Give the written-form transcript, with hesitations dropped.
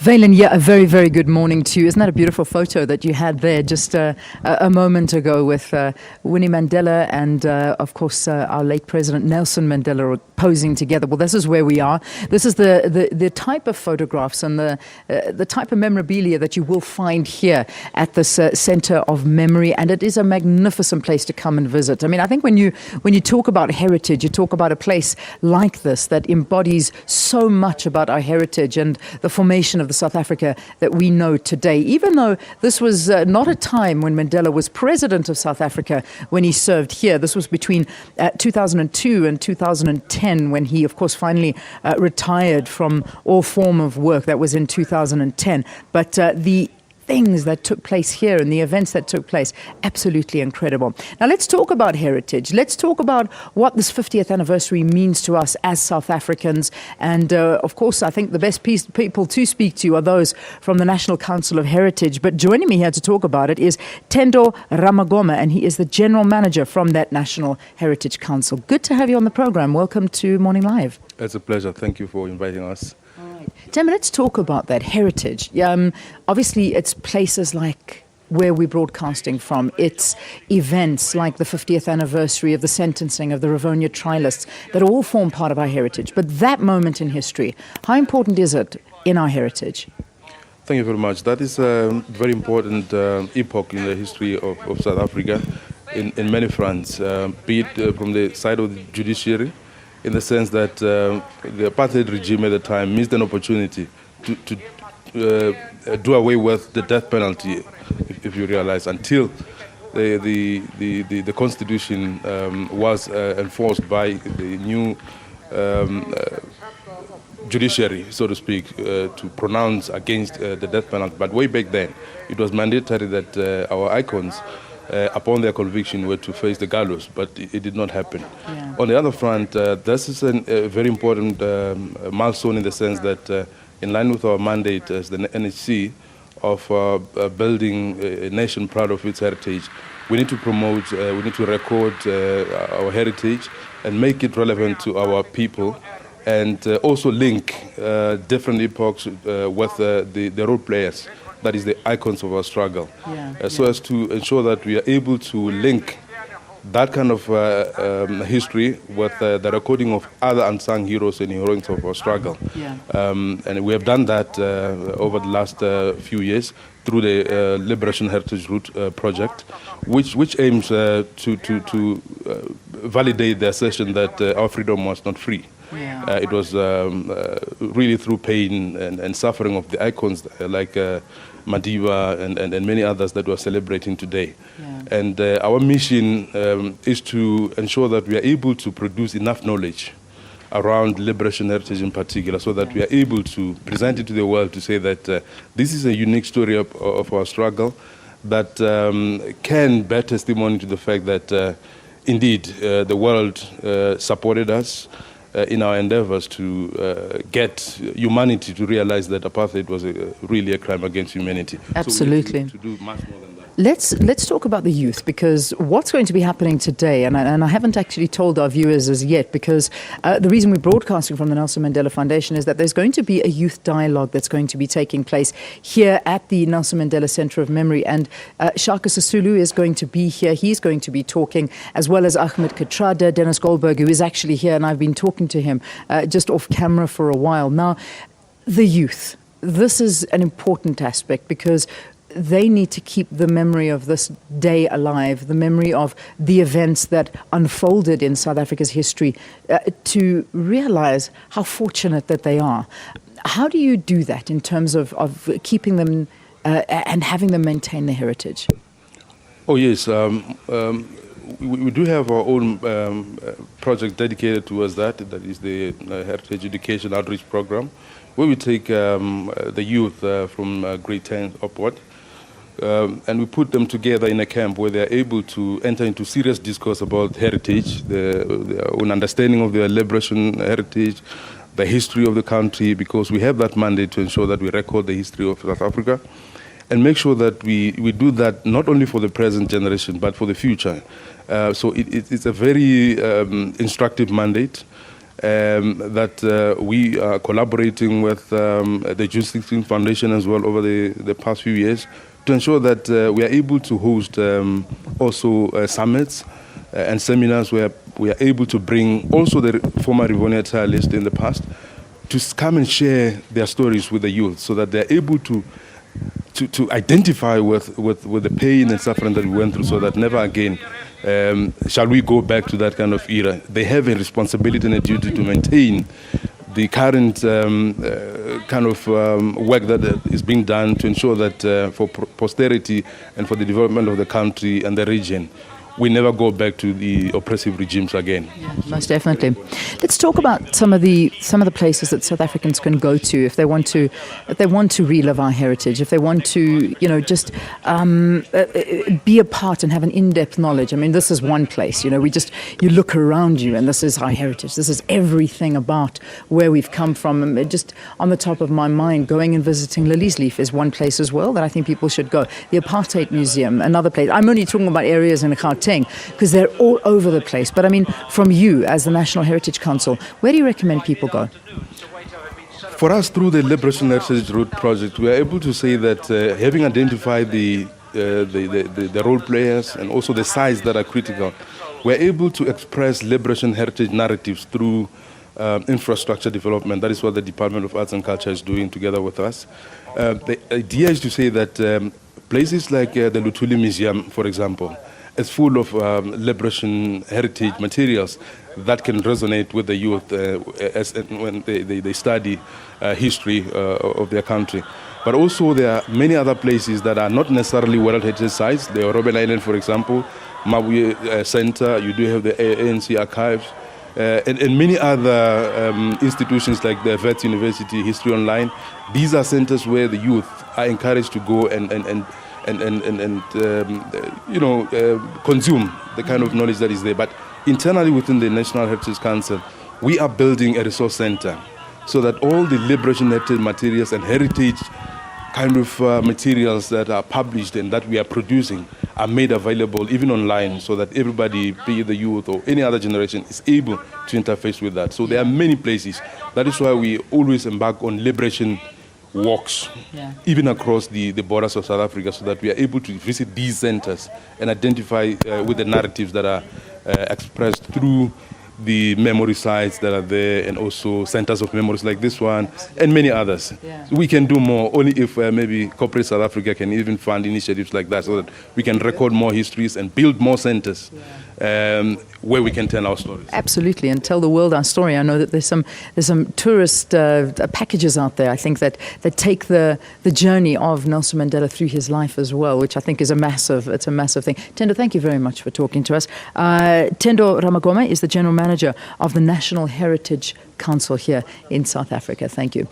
Valen, yeah, a very, very good morning to you. Isn't that a beautiful photo that you had there just a moment ago with Winnie Mandela and, of course, our late President Nelson Mandela posing together? Well, this is where we are. This is the type of photographs and the type of memorabilia that you will find here at this Center of Memory, and it is a magnificent place to come and visit. I mean, I think when you talk about heritage, you talk about a place like this that embodies so much about our heritage and the formation of the South Africa that we know today. Even though this was not a time when Mandela was president of South Africa when he served here. This was between 2002 and 2010 when he, of course, finally retired from all form of work. That was in 2010. But the things that took place here and the events that took place, absolutely incredible. Now let's talk about heritage. Let's talk about what this 50th anniversary means to us as South Africans. And of course, I think the best people to speak to are those from the National Council of Heritage. But joining me here to talk about it is Thendo Ramagoma, and he is the General Manager from that National Heritage Council. Good to have you on the program. Welcome to Morning Live. It's a pleasure. Thank you for inviting us. Tim, let's talk about that heritage. Obviously, it's places like where we're broadcasting from. It's events like the 50th anniversary of the sentencing of the Rivonia trialists that all form part of our heritage. But that moment in history, how important is it in our heritage? Thank you very much. That is a very important epoch in the history of South Africa in many fronts, be it from the side of the judiciary, in the sense that the apartheid regime at the time missed an opportunity to do away with the death penalty, if you realize, until the constitution was enforced by the new judiciary, so to speak, to pronounce against the death penalty. But way back then, it was mandatory that our icons, upon their conviction, were to face the gallows, but it did not happen. Yeah. On the other front, this is a very important milestone in the sense that, in line with our mandate as the NHC of building a nation proud of its heritage, we need to promote, we need to record our heritage and make it relevant to our people, and also link different epochs with the role players, that is the icons of our struggle, so as to ensure that we are able to link that kind of history with the recording of other unsung heroes and heroines of our struggle. And we have done that over the last few years through the Liberation Heritage Route project, which aims to validate the assertion that our freedom was not free. It was really through pain and suffering of the icons like Madiba and many others that we're celebrating today. And our mission is to ensure that we are able to produce enough knowledge around liberation heritage in particular, so that we are able to present it to the world to say that this is a unique story of our struggle that can bear testimony to the fact that indeed the world supported us in our endeavors to get humanity to realize that apartheid was really a crime against humanity. Absolutely. So we need to do much more than that. Let's talk about the youth, because what's going to be happening today, and I haven't actually told our viewers as yet, because the reason we're broadcasting from the Nelson Mandela Foundation is that there's going to be a youth dialogue that's going to be taking place here at the Nelson Mandela Center of Memory, and Shaka Sisulu is going to be here. He's going to be talking, as well as Ahmed Katrada, Dennis Goldberg, who is actually here, and I've been talking to him just off camera for a while. Now, the youth, this is an important aspect, because they need to keep the memory of this day alive, the memory of the events that unfolded in South Africa's history, to realize how fortunate that they are. How do you do that in terms of keeping them and having them maintain their heritage? Oh, yes. We do have our own project dedicated towards that. That is the Heritage Education Outreach Program, where we take the youth from grade 10 upward, and we put them together in a camp where they're able to enter into serious discourse about heritage, their own understanding of their liberation heritage, the history of the country, because we have that mandate to ensure that we record the history of South Africa and make sure that we do that not only for the present generation but for the future. So it's a very instructive mandate. that we are collaborating with the June 16 Foundation as well over the past few years to ensure that we are able to host also summits and seminars where we are able to bring also the former Rivonia trialists in the past to come and share their stories with the youth so that they're able to identify with the pain and suffering that we went through, so that never again shall we go back to that kind of era. They have a responsibility and a duty to maintain the current kind of work that is being done to ensure that for posterity and for the development of the country and the region, we never go back to the oppressive regimes again. Yeah, most definitely. Let's talk about some of the places that South Africans can go to if they want to relive our heritage, if they want to, just be a part and have an in-depth knowledge. I mean, this is one place. You look around you, and this is our heritage. This is everything about where we've come from. And just on the top of my mind, going and visiting Liliesleaf is one place as well that I think people should go. The Apartheid Museum, another place. I'm only talking about areas in Gauteng, because they're all over the place. But I mean, from you as the National Heritage Council, where do you recommend people go? For us, through the Liberation Heritage Route project, we are able to say that having identified the role players and also the sites that are critical, we're able to express liberation heritage narratives through infrastructure development. That is what the Department of Arts and Culture is doing together with us. The idea is to say that places like the Luthuli Museum, for example, is full of liberation heritage materials that can resonate with the youth when they study history of their country. But also there are many other places that are not necessarily World Heritage Sites. The Robben Island, for example, Mabuye Center, you do have the ANC Archives, and many other institutions like the Wits University, History Online. These are centers where the youth are encouraged to go and consume the kind of knowledge that is there. But internally within the National Heritage Council, we are building a resource center so that all the liberation heritage materials and heritage kind of materials that are published and that we are producing are made available even online, so that everybody, be it the youth or any other generation, is able to interface with that. So there are many places. That is why we always embark on liberation walks, even across the borders of South Africa, so that we are able to visit these centers and identify with the narratives that are expressed through the memory sites that are there, and also centers of memories like this one and many others. So we can do more only if maybe corporate South Africa can even fund initiatives like that, so that we can record more histories and build more centers where we can tell our stories. Absolutely, and tell the world our story. I know that there's some tourist packages out there, I think, that take the journey of Nelson Mandela through his life as well, which I think is a massive thing. Thendo, thank you very much for talking to us. Thendo Ramagoma is the General Manager of the National Heritage Council here in South Africa. Thank you.